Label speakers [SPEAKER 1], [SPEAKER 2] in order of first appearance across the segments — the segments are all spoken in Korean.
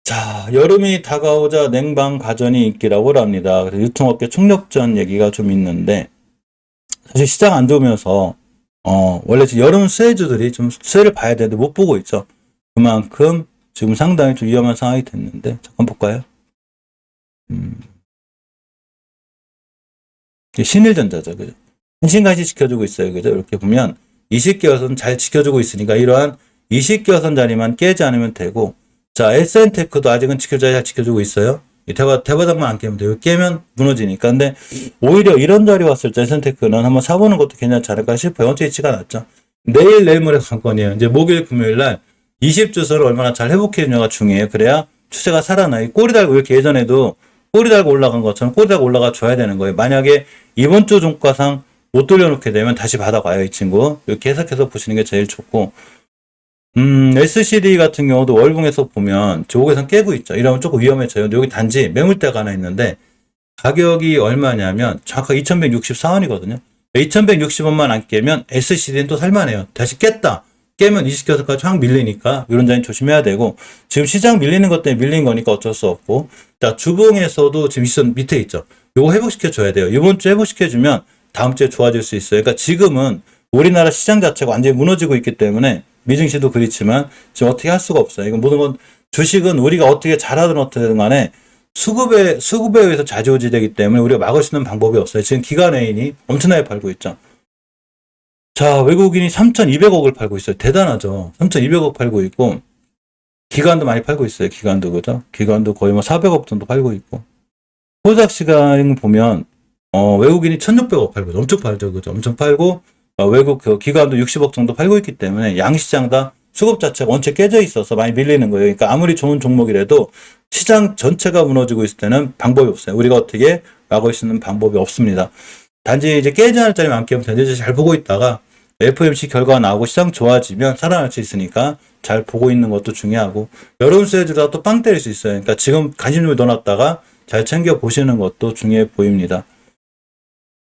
[SPEAKER 1] 자, 여름이 다가오자 냉방 가전이 인기라고 합니다. 그래서 유통업계 총력전 얘기가 좀 있는데, 사실 시장 안 좋으면서, 원래 지금 여름 수혜주들이 좀 수혜를 봐야 되는데 못 보고 있죠. 그만큼 지금 상당히 좀 위험한 상황이 됐는데, 잠깐 볼까요? 신일전자죠. 그죠? 신신같이 지켜주고 있어요. 그죠? 이렇게 보면 20개월선 잘 지켜주고 있으니까 이러한 20개월선 자리만 깨지 않으면 되고, 자, SN테크도 아직은 잘 지켜주고 있어요. 대바닥만 안 깨면 돼요. 깨면 무너지니까. 근데 오히려 이런 자리 왔을 때 SN테크는 한번 사보는 것도 괜찮지 않을까 싶어요. 원체 위치가 낮죠. 내일 모레 관건이에요. 이제 목요일, 금요일 날 20주선을 얼마나 잘 회복해주냐가 중요해요. 그래야 추세가 살아나요. 꼬리 달고 이렇게 예전에도 꼬리 달고 올라간 것처럼 꼬리 달고 올라가 줘야 되는 거예요. 만약에 이번 주 종가상 못 돌려놓게 되면 다시 받아가요, 이 친구. 이렇게 해석해서 보시는 게 제일 좋고. SCD 같은 경우도 월봉에서 보면 저쪽에선 깨고 있죠. 이러면 조금 위험해져요. 여기 단지 매물대가 하나 있는데 가격이 얼마냐면 정확하게 2164원이거든요. 2160원만 안 깨면 SCD는 또 살만해요. 다시 깼다. 깨면 20개선까지 확 밀리니까 이런 자리는 조심해야 되고, 지금 시장 밀리는 것 때문에 밀린 거니까 어쩔 수 없고, 자, 주봉에서도 지금 밑에 있죠. 요거 회복시켜줘야 돼요. 이번 주에 회복시켜주면 다음 주에 좋아질 수 있어요. 그러니까 지금은 우리나라 시장 자체가 완전히 무너지고 있기 때문에 미증시도 그렇지만 지금 어떻게 할 수가 없어요. 이건 모든 건 주식은 우리가 어떻게 잘하든 어떻게든 간에 수급에 의해서 좌지우지되기 때문에 우리가 막을 수 있는 방법이 없어요. 지금 기관애인이 엄청나게 팔고 있죠. 자, 외국인이 3,200억을 팔고 있어요. 대단하죠. 3,200억 팔고 있고, 기관도 많이 팔고 있어요. 기관도, 그죠? 기관도 거의 뭐 400억 정도 팔고 있고. 코스닥 시간 보면, 외국인이 1,600억 팔고, 엄청 팔죠. 그죠? 엄청 팔고, 외국 기관도 60억 정도 팔고 있기 때문에 양시장 다 수급 자체가 원체 깨져 있어서 많이 밀리는 거예요. 그러니까 아무리 좋은 종목이라도 시장 전체가 무너지고 있을 때는 방법이 없어요. 우리가 어떻게 막을 수 있는 방법이 없습니다. 단지 이제 깨지 않을 자리만 깨면 되는데 잘 보고 있다가 FOMC 결과가 나오고 시장 좋아지면 살아날 수 있으니까 잘 보고 있는 것도 중요하고, 여름 수혜주다 또 빵 때릴 수 있어요. 그러니까 지금 관심 좀 넣어놨다가 잘 챙겨 보시는 것도 중요해 보입니다.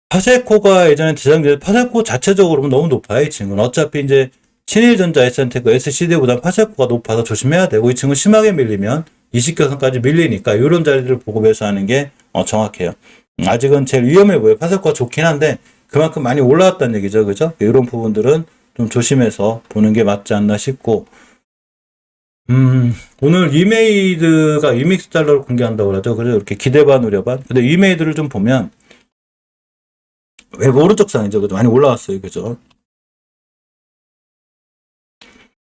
[SPEAKER 1] 파세코가 예전에 대장주에 파세코 자체적으로 너무 높아요. 이 친구는 어차피 이제 신일전자, SN테크, SCD보다 파세코가 높아서 조심해야 되고, 이 친구 심하게 밀리면 20개선까지 밀리니까 이런 자리들을 보고 매수하는 게 정확해요. 아직은 제일 위험해 보여요. 파세코가 좋긴 한데 그만큼 많이 올라왔다는 얘기죠. 그죠? 이런 부분들은 좀 조심해서 보는 게 맞지 않나 싶고, 오늘 이메이드가 이믹스 달러를 공개한다고 그러죠. 그래서 이렇게 기대 반 우려 반. 근데 이메이드를 좀 보면 왜 오른쪽 상이죠. 그죠? 많이 올라왔어요. 그죠?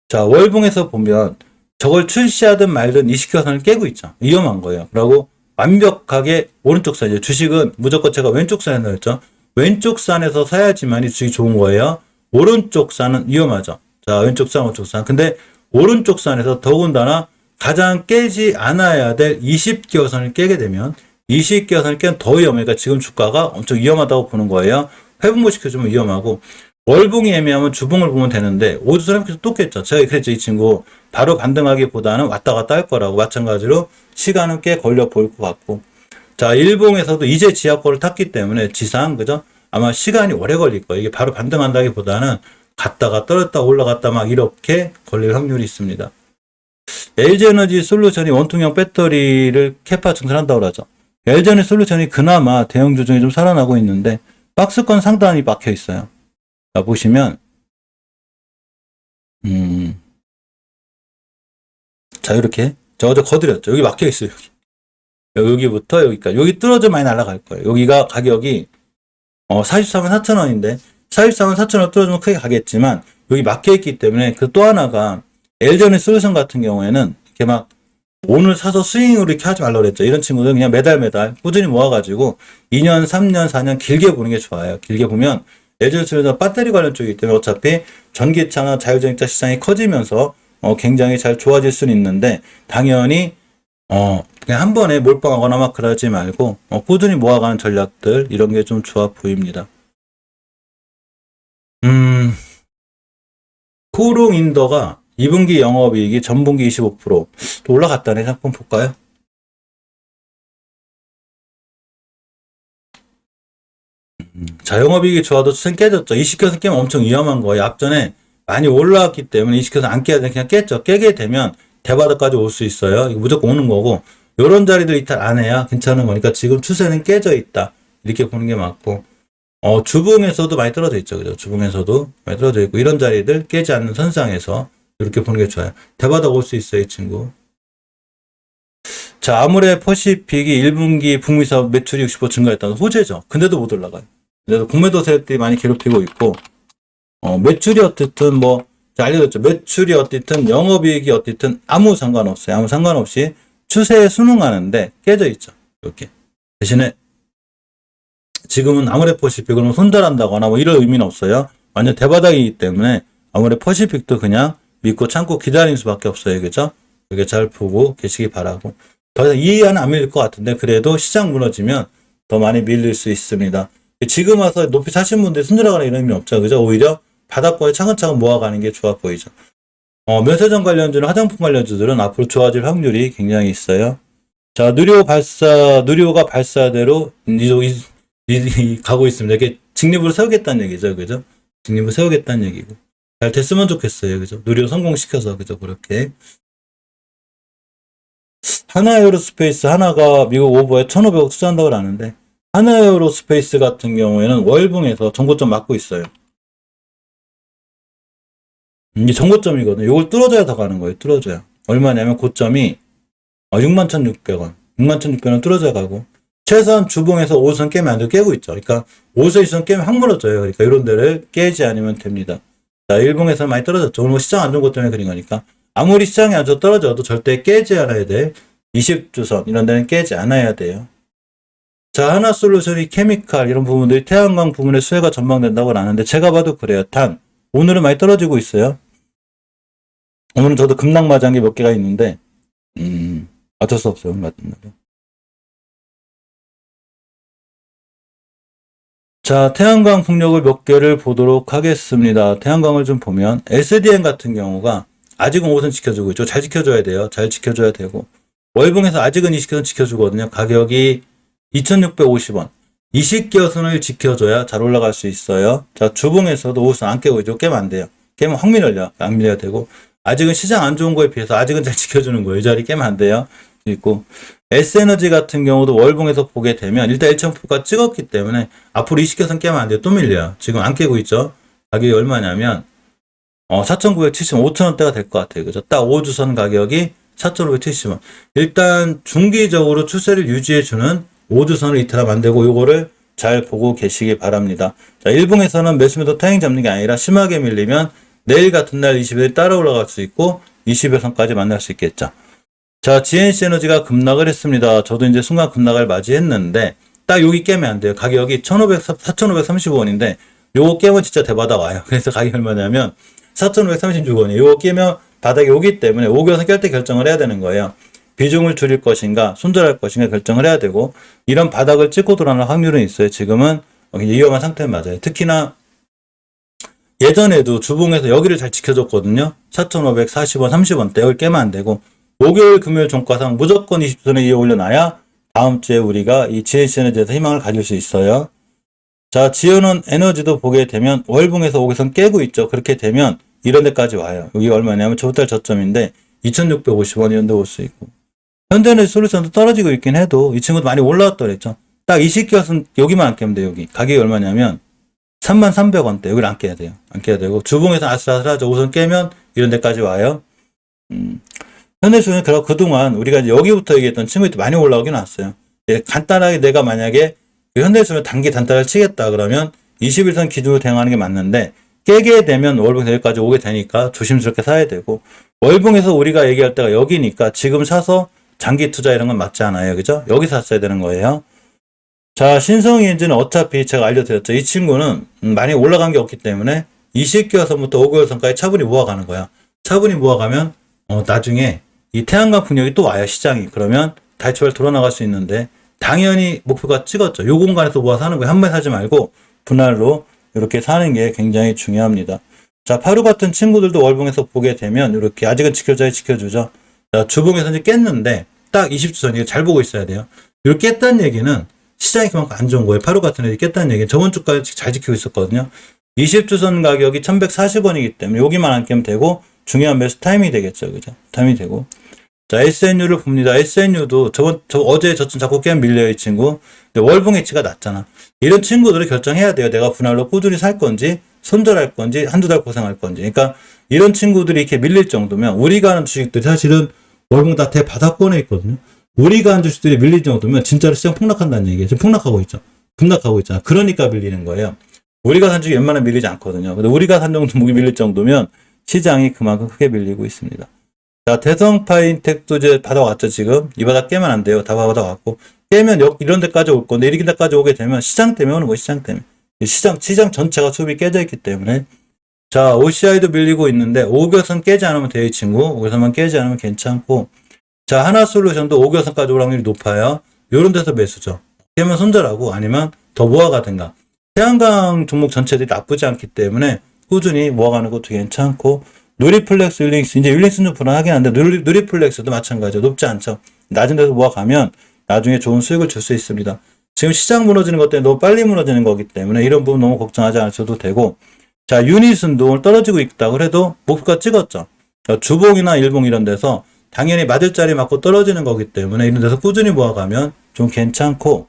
[SPEAKER 1] 자, 월봉에서 보면 저걸 출시하든 말든 20개선을 깨고 있죠. 위험한 거예요. 그리고 완벽하게 오른쪽 산이죠. 주식은 무조건 제가 왼쪽 산에 넣었죠. 왼쪽 산에서 사야지만 이 주식이 좋은 거예요. 오른쪽 산은 위험하죠. 자, 왼쪽 산, 오른쪽 산. 근데 오른쪽 산에서 더군다나 가장 깨지 않아야 될 20개선을 깨게 되면 20개선을 깨면 더 위험해요. 그러니까 지금 주가가 엄청 위험하다고 보는 거예요. 회복 못 시켜주면 위험하고, 월봉이 애매하면 주봉을 보면 되는데 오주선은 계속 또 깼죠. 제가 그랬죠. 이 친구 바로 반등하기보다는 왔다 갔다 할 거라고. 마찬가지로 시간은 꽤 걸려 보일 것 같고, 자, 일봉에서도 이제 지하권을 탔기 때문에 지상, 그죠? 아마 시간이 오래 걸릴 거예요. 이게 바로 반등한다기보다는 갔다가 떨어졌다 올라갔다 막 이렇게 걸릴 확률이 있습니다. LG에너지 솔루션이 원통형 배터리를 캐파 증설한다고 하죠. LG에너지 솔루션이 그나마 대형 주중에 좀 살아나고 있는데 박스권 상단이 막혀 있어요. 자, 보시면 자, 이렇게 저 거드렸죠. 여기 막혀 있어요. 여기부터 여기까지. 여기 뚫어져 많이 날아갈 거예요. 여기가 가격이 44만 4천 원인데 44만 4천 원 뚫어주면 크게 가겠지만 여기 막혀 있기 때문에, 그 또 하나가 LG에너지 솔루션 같은 경우에는 이렇게 막 오늘 사서 스윙으로 이렇게 하지 말라고 그랬죠. 이런 친구들은 그냥 매달 꾸준히 모아가지고 2년, 3년, 4년 길게 보는 게 좋아요. 길게 보면 LG에너지 솔루션 배터리 관련 쪽이기 때문에 어차피 전기차나 자율주행차 시장이 커지면서 굉장히 잘 좋아질 수는 있는데, 당연히 그냥 한 번에 몰빵하거나 막 그러지 말고 꾸준히 모아가는 전략들, 이런 게 좀 좋아 보입니다. 코롱인더가 2분기 영업이익이 전분기 25% 또 올라갔다네. 한번 볼까요? 자, 영업이익이 좋아도 수생 깨졌죠. 20개선 깨면 엄청 위험한 거예요. 앞전에 많이 올라왔기 때문에 20개선 안 깨야 돼. 그냥 깼죠. 깨게 되면 대바닥까지 올 수 있어요. 이거 무조건 오는 거고, 요런 자리들 이탈 안 해야 괜찮은 거니까 지금 추세는 깨져 있다. 이렇게 보는 게 맞고, 주봉에서도 많이 떨어져 있죠. 그죠? 주봉에서도 많이 떨어져 있고, 이런 자리들 깨지 않는 선상에서 이렇게 보는 게 좋아요. 대바닥 올 수 있어요, 이 친구. 자, 아무래 퍼시픽이 1분기 북미 사업 매출이 65% 증가했다는 호재죠. 근데도 못 올라가요. 그래서 공매도 세력들이 많이 괴롭히고 있고, 매출이 어쨌든 뭐, 알려졌죠. 매출이 어쨌든 영업이익이 어쨌든 아무 상관없어요. 아무 상관없이 추세에 순응하는데 깨져 있죠. 이렇게. 대신에 지금은 아무래 퍼시픽을 뭐 손절한다거나 뭐 이런 의미는 없어요. 완전 대바닥이기 때문에 아무래 퍼시픽도 그냥 믿고 참고 기다리는 수밖에 없어요. 그죠? 이렇게 잘 보고 계시기 바라고. 더 이상 이 이하는 안 밀릴 것 같은데 그래도 시장 무너지면 더 많이 밀릴 수 있습니다. 지금 와서 높이 사신 분들이 손절하거나 이런 의미는 없죠. 그죠? 오히려 바닥권에 차근차근 모아가는 게 좋아 보이죠. 면세점 관련주는 화장품 관련주들은 앞으로 좋아질 확률이 굉장히 있어요. 자, 누리호가 발사대로 가고 있습니다. 이렇게 직립으로 세우겠다는 얘기죠. 그죠? 직립을 세우겠다는 얘기고. 잘 됐으면 좋겠어요. 그죠? 누리호 성공시켜서. 그죠? 그렇게. 하나에어로스페이스 하나가 미국 오버에 1,500억 투자한다고 하는데, 하나에어로스페이스 같은 경우에는 월봉에서 정고점 맞고 있어요. 이게 정고점이거든요. 이걸 뚫어줘야 더 가는 거예요. 뚫어줘야. 얼마냐면 고점이 61,600원. 61,600원 뚫어줘야 가고. 최소한 주봉에서 5선 깨면 안 되고 깨고 있죠. 그러니까 5선, 2선 깨면 확 무너져요. 그러니까 이런 데를 깨지 않으면 됩니다. 자, 일봉에서 많이 떨어졌죠. 오늘 뭐 시장 안 좋은 것 때문에 그런 거니까. 아무리 시장이 안 좋아 떨어져도 절대 깨지 않아야 돼. 20주선 이런 데는 깨지 않아야 돼요. 자, 하나솔루션이 케미칼 이런 부분들이 태양광 부분의 수혜가 전망된다고 하는데 제가 봐도 그래요. 단 오늘은 많이 떨어지고 있어요. 오늘은 저도 급락 맞은 게 몇 개가 있는데 어쩔 수 없어요. 맞습니다. 자, 태양광 풍력을 몇 개를 보도록 하겠습니다. 태양광을 좀 보면 SDN 같은 경우가 아직은 5선 지켜주고 있죠. 잘 지켜줘야 돼요. 잘 지켜줘야 되고 월봉에서 아직은 20개선 지켜주거든요. 가격이 2,650원. 20개선을 지켜줘야 잘 올라갈 수 있어요. 자, 주봉에서도 5선 안 깨고 있죠. 깨면 안 돼요. 깨면 확 밀려요. 안 밀려야 되고 아직은 시장 안 좋은 거에 비해서 아직은 잘 지켜주는 거예요. 이 자리 깨면 안 돼요. 있고 S에너지 같은 경우도 월봉에서 보게 되면 일단 1,000%가 찍었기 때문에 앞으로 20개선 깨면 안 돼요. 또 밀려요. 지금 안 깨고 있죠. 가격이 얼마냐면 4,970원, 5,000원대가 될 것 같아요. 그죠? 딱 5주선 가격이 4,570원. 일단 중기적으로 추세를 유지해주는 5주선을 이탈하면 안 되고 요거를 잘 보고 계시기 바랍니다. 자, 일봉에서는 매수매도 타이밍 잡는 게 아니라 심하게 밀리면 내일 같은 날 20일 따라 올라갈 수 있고 20일선까지 만날 수 있겠죠. 자, GNC 에너지가 급락을 했습니다. 저도 이제 순간 급락을 맞이했는데 딱 여기 깨면 안 돼요. 가격이 4,535원인데 요거 깨면 진짜 대바닥 와요. 그래서 가격이 얼마냐면 4,536원이에요. 요거 깨면 바닥이 오기 때문에 5개선 깰 때 결정을 해야 되는 거예요. 비중을 줄일 것인가 손절할 것인가 결정을 해야 되고 이런 바닥을 찍고 돌아오는 확률은 있어요. 지금은 위험한 상태는 맞아요. 특히나 예전에도 주봉에서 여기를 잘 지켜줬거든요. 4,540원, 30원대 여기 깨면 안 되고 목요일, 금요일 종가상 무조건 20선에 이어 올려놔야 다음 주에 우리가 이 GNC 에너지에서 희망을 가질 수 있어요. 자, 지연원 에너지도 보게 되면 월봉에서 5개선 깨고 있죠. 그렇게 되면 이런 데까지 와요. 여기 얼마냐면 저달 저점인데 2,650원 이런 데 올 수 있고 현대에너지 솔루션도 떨어지고 있긴 해도 이 친구도 많이 올라왔다 그랬죠. 딱 20개선 여기만 안 깨면 돼요. 여기 가격이 얼마냐면 33,300원대 여기를 안 깨야 돼요. 안 깨야 되고 주봉에서 아슬아슬하죠. 우선 깨면 이런 데까지 와요. 현대에너지는 그동안 우리가 이제 여기부터 얘기했던 친구들이 많이 올라오긴 왔어요. 간단하게 내가 만약에 현대에너지 단기 단타를 치겠다 그러면 21선 기준으로 대응하는 게 맞는데 깨게 되면 월봉에서 여기까지 오게 되니까 조심스럽게 사야 되고 월봉에서 우리가 얘기할 때가 여기니까 지금 사서 장기 투자 이런 건 맞지 않아요. 그죠? 여기 샀어야 되는 거예요. 자, 신성이엔진은 어차피 제가 알려드렸죠. 이 친구는 많이 올라간 게 없기 때문에 20개선부터 5개선까지 차분히 모아가는 거야. 차분히 모아가면 나중에 이 태양광 풍력이 또 와요. 시장이. 그러면 달치발 돌아나갈 수 있는데 당연히 목표가 찍었죠. 요 공간에서 모아서 하는 거예요. 한 번에 사지 말고 분할로 이렇게 사는 게 굉장히 중요합니다. 자, 파루 같은 친구들도 월봉에서 보게 되면 이렇게 아직은 지켜줘야 지켜주죠. 자, 주봉에서 이제 깼는데 딱 20주선 이거 잘 보고 있어야 돼요. 이렇게 깼다는 얘기는 시장이 그만큼 안 좋은 거예요. 파루 같은 애들이 깼다는 얘기는 저번 주까지 잘 지키고 있었거든요. 20주선 가격이 1,140원이기 때문에 여기만 안 깨면 되고 중요한 매수 타임이 되겠죠. 그죠? 타임이 되고. 자, SNU를 봅니다. SNU도 어제 저점 자꾸 깨면 밀려요, 이 친구. 근데 월봉 H가 낮잖아. 이런 친구들을 결정해야 돼요. 내가 분할로 꾸준히 살 건지, 손절할 건지, 한두 달 고생할 건지. 그러니까 이런 친구들이 이렇게 밀릴 정도면 우리가 하는 주식들이 사실은 월봉 다 대바닥권에 있거든요. 우리가 하는 주식들이 밀릴 정도면 진짜로 시장 폭락한다는 얘기예요. 지금 폭락하고 있죠. 급락하고 있잖아. 그러니까 밀리는 거예요. 우리가 산 주식이 웬만하면 밀리지 않거든요. 근데 우리가 산 종목이 밀릴 정도면 시장이 그만큼 크게 밀리고 있습니다. 자, 대성파인텍도 이제 받아왔죠, 지금. 이 바닥 깨면 안 돼요. 다 받아왔고. 깨면 이런 데까지 올 건데, 이런 데까지 오게 되면 시장 때문에 오는 거예요, 시장 때문에. 시장 전체가 수급이 깨져 있기 때문에. 자, OCI도 밀리고 있는데, 5개선 깨지 않으면 돼요, 이 친구. 5개선만 깨지 않으면 괜찮고. 자, 하나솔루션도 5개선까지 올 확률이 높아요. 요런 데서 매수죠. 깨면 손절하고, 아니면 더 모아가든가. 태양광 종목 전체들이 나쁘지 않기 때문에 꾸준히 모아가는 것도 괜찮고, 누리플렉스, 율링스, 이제 율링스는 좀 불안하긴 한데, 누리플렉스도 마찬가지죠. 높지 않죠. 낮은 데서 모아가면 나중에 좋은 수익을 줄 수 있습니다. 지금 시장 무너지는 것 때문에 너무 빨리 무너지는 거기 때문에 이런 부분 너무 걱정하지 않으셔도 되고, 자, 유닛은도 오늘 떨어지고 있다 그래도 목표가 찍었죠. 주봉이나 일봉 이런 데서 당연히 맞을 자리 맞고 떨어지는 거기 때문에 이런 데서 꾸준히 모아가면 좀 괜찮고,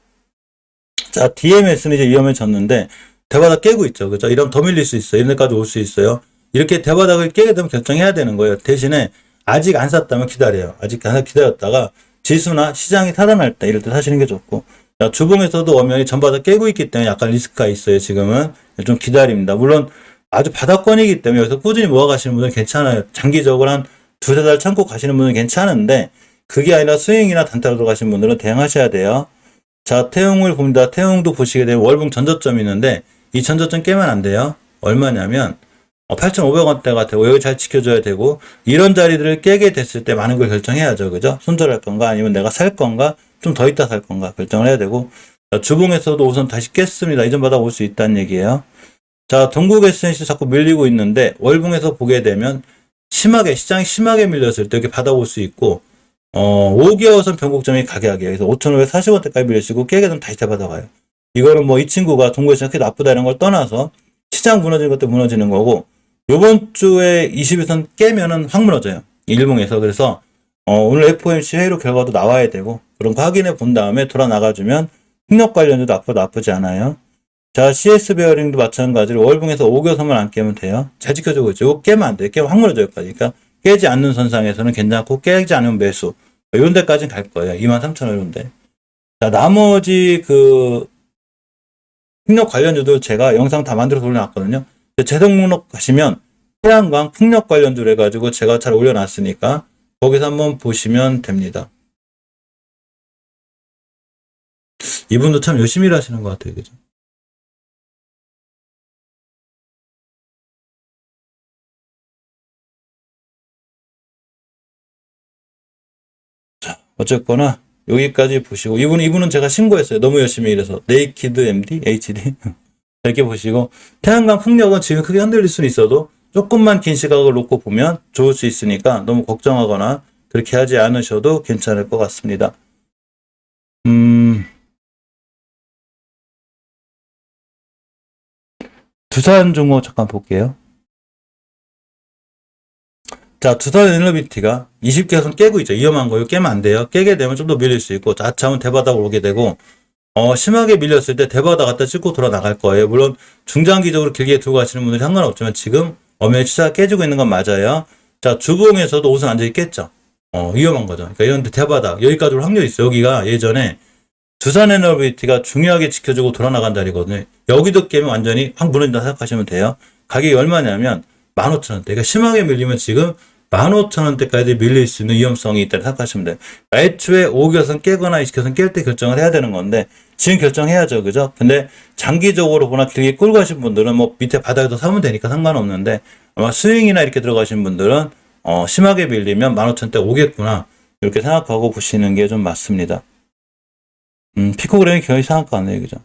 [SPEAKER 1] 자, DMS는 이제 위험에 졌는데 대바닥 깨고 있죠. 그죠? 이러면 더 밀릴 수 있어요. 이런 데까지 올 수 있어요. 이렇게 대바닥을 깨게 되면 결정해야 되는 거예요. 대신에 아직 안 샀다면 기다려요. 아직 안 기다렸다가 지수나 시장이 살아날 때 이럴 때 사시는 게 좋고, 자, 주봉에서도 엄연히 전바닥 깨고 있기 때문에 약간 리스크가 있어요. 지금은 좀 기다립니다. 물론 아주 바닥권이기 때문에 여기서 꾸준히 모아가시는 분은 괜찮아요. 장기적으로 한 두세 달 참고 가시는 분은 괜찮은데, 그게 아니라 스윙이나 단타로 들어가시는 분들은 대응하셔야 돼요. 자, 태웅을 봅니다. 태웅도 보시게 되면 월봉 전저점이 있는데 이 전저점 깨면 안 돼요. 얼마냐면 8,500원대가 되고, 여기 잘 지켜줘야 되고, 이런 자리들을 깨게 됐을 때 많은 걸 결정해야죠. 그죠? 손절할 건가, 아니면 내가 살 건가, 좀 더 있다 살 건가 결정을 해야 되고, 자, 주봉에서도 우선 다시 깼습니다. 이전 바닥 올 수 있다는 얘기예요. 자, 동국 SNC 자꾸 밀리고 있는데, 월봉에서 보게 되면 시장이 심하게 밀렸을 때 이렇게 바닥 올 수 있고, 5개월선 변곡점이 가격이에요. 그래서 5,540원대까지 밀리시고, 깨게 되면 다시 대바닥 이거는 뭐 이 친구가 동국 SNC 그렇게 나쁘다 이런 걸 떠나서 시장 무너지는 것도 무너지는 거고, 요번 주에 20일선 깨면은 확 무너져요. 일봉에서. 그래서 오늘 FOMC 회의로 결과도 나와야 되고, 그런 거 확인해 본 다음에 돌아 나가주면 풍력 관련주도 나쁘지 않아요. 자, CS 베어링도 마찬가지로 월봉에서 5개선만 안 깨면 돼요. 잘 지켜주고 있죠. 이거 깨면 안 돼요. 깨면 확 무너져요. 그러니까 깨지 않는 선상에서는 괜찮고, 깨지 않으면 매수. 이런 데까지는 갈 거예요. 23,000원 이런데. 자, 나머지 풍력 관련주도 제가 영상 다 만들어서 올려놨거든요. 재생 목록 가시면 태양광 풍력 관련주로 해가지고 제가 잘 올려놨으니까 거기서 한번 보시면 됩니다. 이분도 참 열심히 일하시는 것 같아요. 그죠? 자, 어쨌거나 여기까지 보시고, 이분은 제가 신고했어요. 너무 열심히 일해서. 네이키드 MD, HD. 이렇게 보시고, 태양광 풍력은 지금 크게 흔들릴 수는 있어도 조금만 긴 시각을 놓고 보면 좋을 수 있으니까 너무 걱정하거나 그렇게 하지 않으셔도 괜찮을 것 같습니다. 두산 종목 잠깐 볼게요. 자, 두산 에너비티가 20개선 깨고 있죠. 위험한 거예요. 깨면 안 돼요. 깨게 되면 좀 더 밀릴 수 있고, 자차면 대바닥 오게 되고, 심하게 밀렸을 때 대바닥 갖다 찍고 돌아 나갈 거예요. 물론 중장기적으로 길게 두고 가시는 분들이 상관없지만 지금 엄연히 추세가 깨지고 있는 건 맞아요. 자, 주봉에서도 옷은 완전히 깼죠. 위험한 거죠. 그러니까 이런 데 대바닥 여기까지 올 확률이 있어요. 여기가 예전에 두산 에너비티가 중요하게 지켜주고 돌아 나간 자리거든요. 여기도 깨면 완전히 확 무너진다 생각하시면 돼요. 가격이 얼마냐면 15,000원대. 그러니까 심하게 밀리면 지금 15,000원대까지 밀릴 수 있는 위험성이 있다고 생각하시면 돼요. 애초에 5개선 깨거나 20개선 깰 때 결정을 해야 되는 건데, 지금 결정해야죠. 그죠? 근데 장기적으로 보나 길게 끌고 가신 분들은 뭐 밑에 바닥에서 사면 되니까 상관없는데, 아마 스윙이나 이렇게 들어가신 분들은 심하게 밀리면 15,000원대 오겠구나, 이렇게 생각하고 보시는 게 좀 맞습니다. 피코그램이 거의 생각 같네요. 그죠?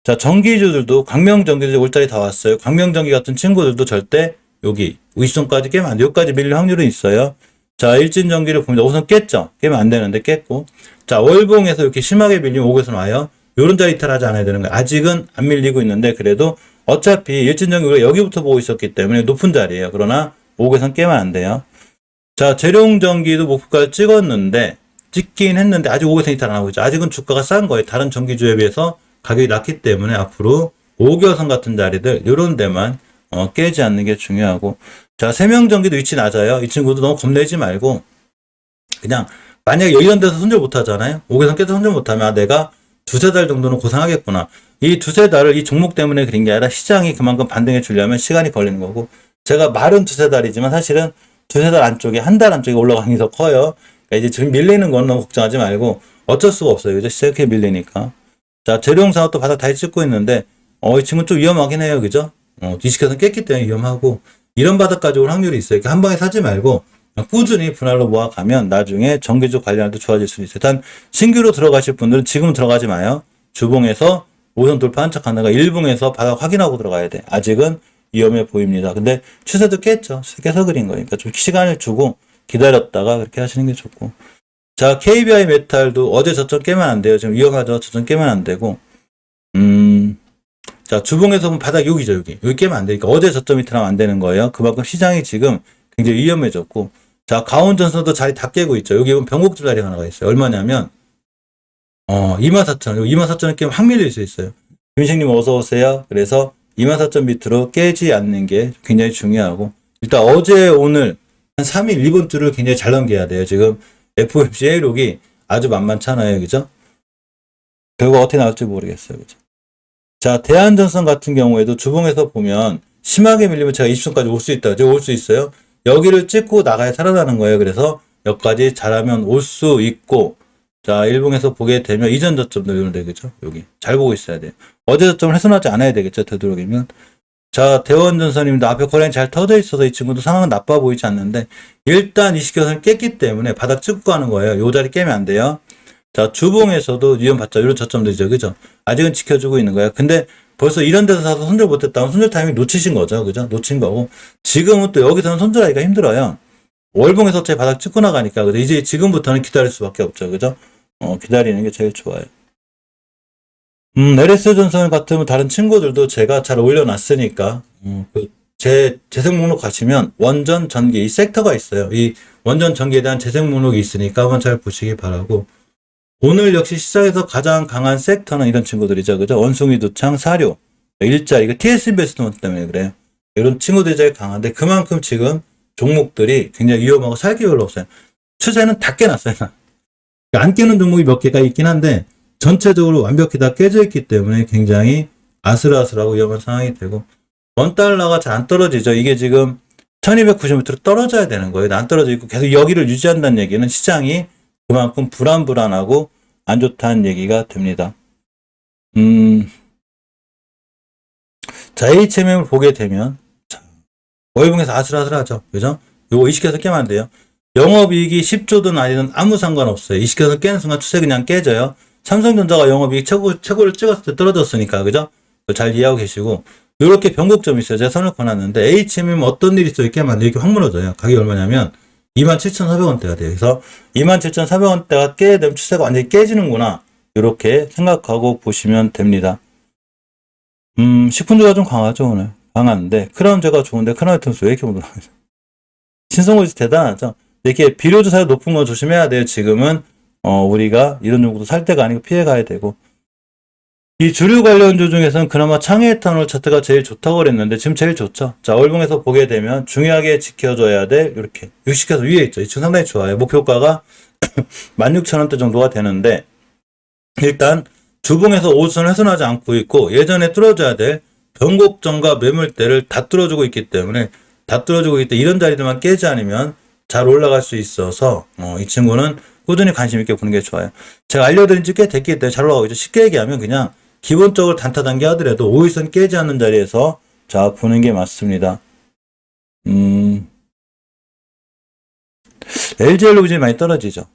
[SPEAKER 1] 자, 전기주들도 광명전기도 올자리 다 왔어요. 광명전기 같은 친구들도 절대 여기 윗선까지 깨면 안 돼. 여기까지 밀릴 확률은 있어요. 자, 일진전기를 봅니다. 우선 깼죠. 깨면 안 되는데 깼고. 자, 월봉에서 이렇게 심하게 밀리면 5개선 와요. 요런 자리 이탈하지 않아야 되는 거예요. 아직은 안 밀리고 있는데, 그래도 어차피 일진전기가 여기부터 보고 있었기 때문에 높은 자리예요. 그러나 5개선 깨면 안 돼요. 자, 재룡전기도 목표가를 찍긴 했는데 아직 5개선이 잘 안 나오고 있죠. 아직은 주가가 싼 거예요. 다른 전기주에 비해서 가격이 낮기 때문에 앞으로 5개선 같은 자리들 이런 데만 깨지 않는 게 중요하고, 자, 세명전기도 위치 낮아요. 이 친구도 너무 겁내지 말고 그냥 만약에 이런 데서 손절 못 하잖아요. 5개선 깨서 손절 못하면 아, 내가 두세 달 정도는 고생하겠구나. 이 두세 달을 이 종목 때문에 그린 게 아니라 시장이 그만큼 반등해 주려면 시간이 걸리는 거고, 제가 말은 두세 달이지만 사실은 두세 달 안쪽에 한 달 안쪽에 올라가는 게 더 커요. 그러니까 이제 지금 밀리는 건 너무 걱정하지 말고 어쩔 수가 없어요. 그죠? 시장에 밀리니까. 자, 재룡산업도 바닥 다시 찍고 있는데 이 친구는 좀 위험하긴 해요. 그죠? 주식에서는 깼기 때문에 위험하고, 이런 바닥까지 올 확률이 있어요. 그러니까 한 방에 사지 말고 꾸준히 분할로 모아가면 나중에 정기적 관리할때 좋아질 수 있어요. 일단 신규로 들어가실 분들은 지금 들어가지 마요. 주봉에서 5선 돌파한 척 하다가 1봉에서 바닥 확인하고 들어가야 돼. 아직은 위험해 보입니다. 근데 추세도 깼죠. 깨서 그린 거니까 좀 시간을 주고 기다렸다가 그렇게 하시는 게 좋고. 자, KBI 메탈도 어제 저점 깨면 안 돼요. 지금 위험하죠. 저점 깨면 안 되고. 자, 주봉에서 보면 바닥 여기죠, 여기. 여기 깨면 안 되니까 어제 저점 밑에 나면 안 되는 거예요. 그만큼 시장이 지금 굉장히 위험해졌고. 자, 가온전선도 자리 다 깨고 있죠. 여기 보면 변곡점 자리가 하나가 있어요. 얼마냐면 24,000. 24,000원 깨면 확 밀릴 수 있어요. 김식님 어서 오세요. 그래서 24,000 밑으로 깨지 않는 게 굉장히 중요하고, 일단 어제 오늘 한 3일 이번 주를 굉장히 잘 넘겨야 돼요. 지금 FOMC 회의록이 아주 만만찮아요. 그죠? 결과 어떻게 나올지 모르겠어요. 그죠? 자, 대한전선 같은 경우에도 주봉에서 보면 심하게 밀리면 제가 20선까지 올 수 있다. 제가 올 수 있어요. 여기를 찍고 나가야 살아나는 거예요. 그래서 여기까지 잘하면 올 수 있고, 자, 일봉에서 보게 되면 이전 저점 누르면 되겠죠. 여기 잘 보고 있어야 돼요. 어제 저점을 훼손하지 않아야 되겠죠. 되도록이면. 자, 대원전선입니다. 앞에 거래량이 잘 터져 있어서 이 친구도 상황은 나빠 보이지 않는데, 일단 20개선을 깼기 때문에 바닥 찍고 가는 거예요. 요 자리 깨면 안 돼요. 자, 주봉에서도 위험 받자. 이런 저점들이죠. 그죠? 아직은 지켜주고 있는 거예요. 근데 벌써 이런 데서 사서 손절 못했다면 손절 타이밍 놓치신 거죠. 그죠? 놓친 거고. 지금은 또 여기서는 손절하기가 힘들어요. 월봉에서 어차피 바닥 찍고 나가니까. 근데 이제 지금부터는 기다릴 수밖에 없죠. 그죠? 기다리는 게 제일 좋아요. LS전선 같은 다른 친구들도 제가 잘 올려놨으니까, 제 재생 목록 가시면 원전 전기, 이 섹터가 있어요. 이 원전 전기에 대한 재생 목록이 있으니까 한번 잘 보시기 바라고, 오늘 역시 시장에서 가장 강한 섹터는 이런 친구들이죠. 그죠? 원숭이 두창, 사료, 일자, 이거 TS 인베스트먼트 때문에 그래요. 이런 친구들이 제일 강한데 그만큼 지금 종목들이 굉장히 위험하고 살 기회가 별로 없어요. 추세는 다 깨놨어요. 안 깨는 종목이 몇 개가 있긴 한데 전체적으로 완벽히 다 깨져 있기 때문에 굉장히 아슬아슬하고 위험한 상황이 되고, 원달러가 잘 안 떨어지죠. 이게 지금 1290m로 떨어져야 되는 거예요. 안 떨어져 있고 계속 여기를 유지한다는 얘기는 시장이 그만큼 불안하고 안 좋다는 얘기가 됩니다. 자, HMM을 보게 되면, 자, 월봉에서 아슬아슬하죠. 그죠? 요거 이식해서 깨면 안 돼요. 영업이익이 10조든 아니든 아무 상관없어요. 이식해서 깨는 순간 추세 그냥 깨져요. 삼성전자가 영업이익 최고를 찍었을 때 떨어졌으니까, 그죠? 잘 이해하고 계시고, 이렇게 변곡점이 있어요. 제가 선을 권았는데, HMM 어떤 일이 있어요? 깨면 안 돼요. 이렇게 확 무너져요. 가격이 얼마냐면, 27,400원대가 돼요. 그래서 27,400원대가 깨야 되면 추세가 완전히 깨지는구나. 이렇게 생각하고 보시면 됩니다. 식품주가 좀 강하죠, 오늘. 강한데, 크라운제가 좋은데, 크라운제가 왜 이렇게 못 올라가죠? 신성호지 대단하죠? 이렇게 비료주사가 높은 거 조심해야 돼요. 지금은, 우리가 이런 종목도 살 때가 아니고 피해 가야 되고. 이 주류 관련주 중에서는 그나마 창해에탄올 차트가 제일 좋다고 그랬는데 지금 제일 좋죠. 자, 월봉에서 보게 되면 중요하게 지켜줘야 될 이렇게 60에서 위에 있죠. 이 층 상당히 좋아요. 목표가가 16,000원대 정도가 되는데, 일단 주봉에서 5선을 훼손하지 않고 있고 예전에 뚫어줘야 될 변곡점과 매물대를 다 뚫어주고 있기 때문에, 이런 자리들만 깨지 않으면 잘 올라갈 수 있어서 이 친구는 꾸준히 관심 있게 보는 게 좋아요. 제가 알려드린 지 꽤 됐기 때문에 잘 올라가고 있죠. 쉽게 얘기하면 그냥 기본적으로 단타 단계 하더라도 5일선 깨지 않는 자리에서 자 보는 게 맞습니다. LG엘로비전이 많이 떨어지죠.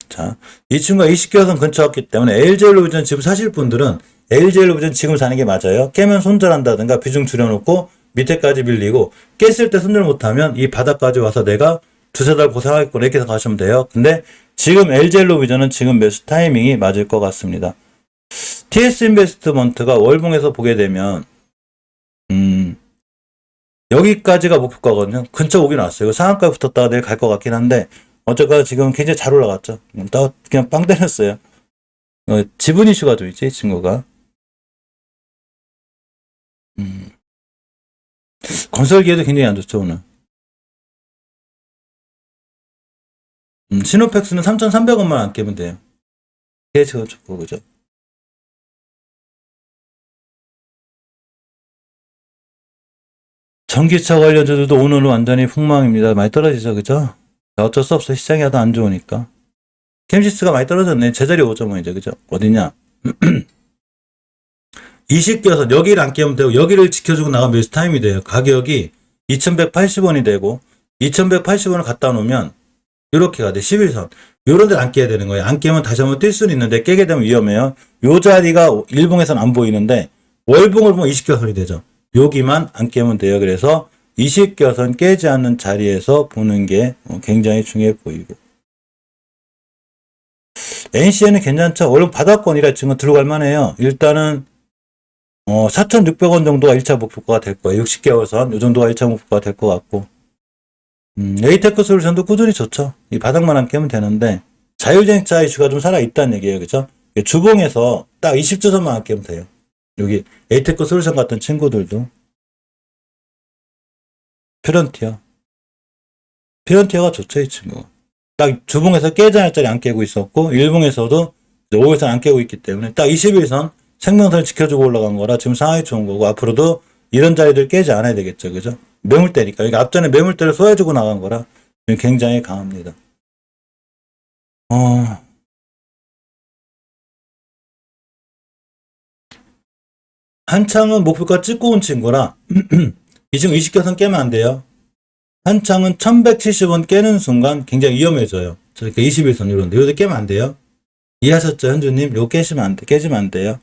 [SPEAKER 1] 자, 이 친구가 20개선 근처 왔기 때문에 LG엘로비전 지금 사실 분들은 LG엘로비전 지금 사는 게 맞아요. 깨면 손절한다든가 비중 줄여놓고 밑에까지 밀리고, 깼을 때 손절 못하면 이 바닥까지 와서 내가 두세 달 고생하겠구나 이렇게 생각하시면 돼요. 근데 지금 LG엘로비전은 지금 매수 타이밍이 맞을 것 같습니다. TS 인베스트먼트가 월봉에서 보게 되면 여기까지가 목표가거든요. 근처 오긴 왔어요. 이거 상한가에 붙었다가 내일 갈 것 같긴 한데, 어쨌거나 지금 굉장히 잘 올라갔죠. 그냥 빵 때렸어요. 지분 이슈가 좀 있지, 이 친구가. 건설기에도 굉장히 안 좋죠, 오늘. 시노팩스는 3,300원만 안 깨면 돼요. 그게 지금 좋고, 그죠? 전기차 관련주들도 오늘은 완전히 폭망입니다. 많이 떨어지죠, 그죠? 어쩔 수 없어. 시장이 하도 안 좋으니까. 캠시스가 많이 떨어졌네. 제자리 오죠, 뭐, 이제, 그죠? 어디냐? 20개선, 여기를 안 깨면 되고, 여기를 지켜주고 나가면 매수 타임이 돼요. 가격이 2,180원이 되고, 2,180원을 갖다 놓으면, 이렇게 가야 돼. 11선. 요런 데를 안 깨야 되는 거예요. 안 깨면 다시 한번 뛸 수는 있는데, 깨게 되면 위험해요. 요 자리가 일봉에서는 안 보이는데, 월봉을 보면 20개선이 되죠. 여기만 안 깨면 돼요. 그래서 20개선 깨지 않는 자리에서 보는 게 굉장히 중요해 보이고. NC에는 괜찮죠. 원래 바닥권이라 지금 들어갈 만해요. 일단은 4,600원 정도가 1차 목표가 될 거예요. 60개월선 이 정도가 1차 목표가 될 것 같고. 에이테크 솔루션도 꾸준히 좋죠. 이 바닥만 안 깨면 되는데 자율주행차 이슈가 좀 살아있다는 얘기예요. 그죠? 주봉에서 딱 20주선만 안 깨면 돼요. 여기 에이테크 솔루션 같은 친구들도 피런티어가 좋죠. 이 친구. 딱 주봉에서 깨져야 할 자리 안 깨고 있었고 일봉에서도 5일선 안 깨고 있기 때문에 딱 21선 생명선을 지켜주고 올라간 거라 지금 상황이 좋은 거고 앞으로도 이런 자리들 깨지 않아야 되겠죠. 그죠? 매물대니까. 여기 앞전에 매물대를 쏘아주고 나간 거라 굉장히 강합니다. 한창은 목표가 찍고 온 친구라 이 친구 20개선 깨면 안 돼요. 한창은 1170원 깨는 순간 굉장히 위험해져요. 저렇게 21선 이런데 요새 깨면 안 돼요. 이해하셨죠, 현주님? 요거 깨지면 안 돼요.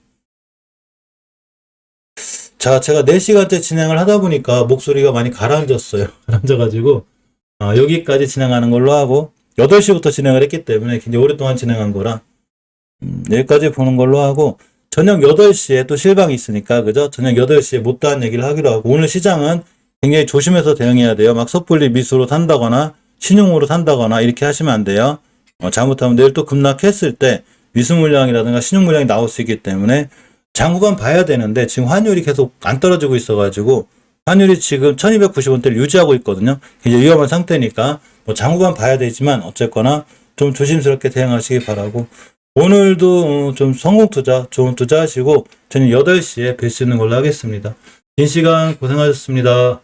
[SPEAKER 1] 자, 제가 4시간째 진행을 하다 보니까 목소리가 많이 가라앉았어요. 가라앉아가지고, 여기까지 진행하는 걸로 하고, 8시부터 진행을 했기 때문에 굉장히 오랫동안 진행한 거라, 여기까지 보는 걸로 하고, 저녁 8시에 또 실방이 있으니까, 그죠? 저녁 8시에 못다한 얘기를 하기로 하고, 오늘 시장은 굉장히 조심해서 대응해야 돼요. 막 섣불리 미수로 산다거나, 신용으로 산다거나, 이렇게 하시면 안 돼요. 잘못하면 내일 또 급락했을 때, 미수 물량이라든가 신용 물량이 나올 수 있기 때문에, 장구간 봐야 되는데 지금 환율이 계속 안 떨어지고 있어가지고 환율이 지금 1290원대를 유지하고 있거든요. 굉장히 위험한 상태니까 장구간 봐야 되지만 어쨌거나 좀 조심스럽게 대응하시기 바라고 오늘도 좀 성공 투자, 좋은 투자 하시고 저는 8시에 뵐 수 있는 걸로 하겠습니다. 긴 시간 고생하셨습니다.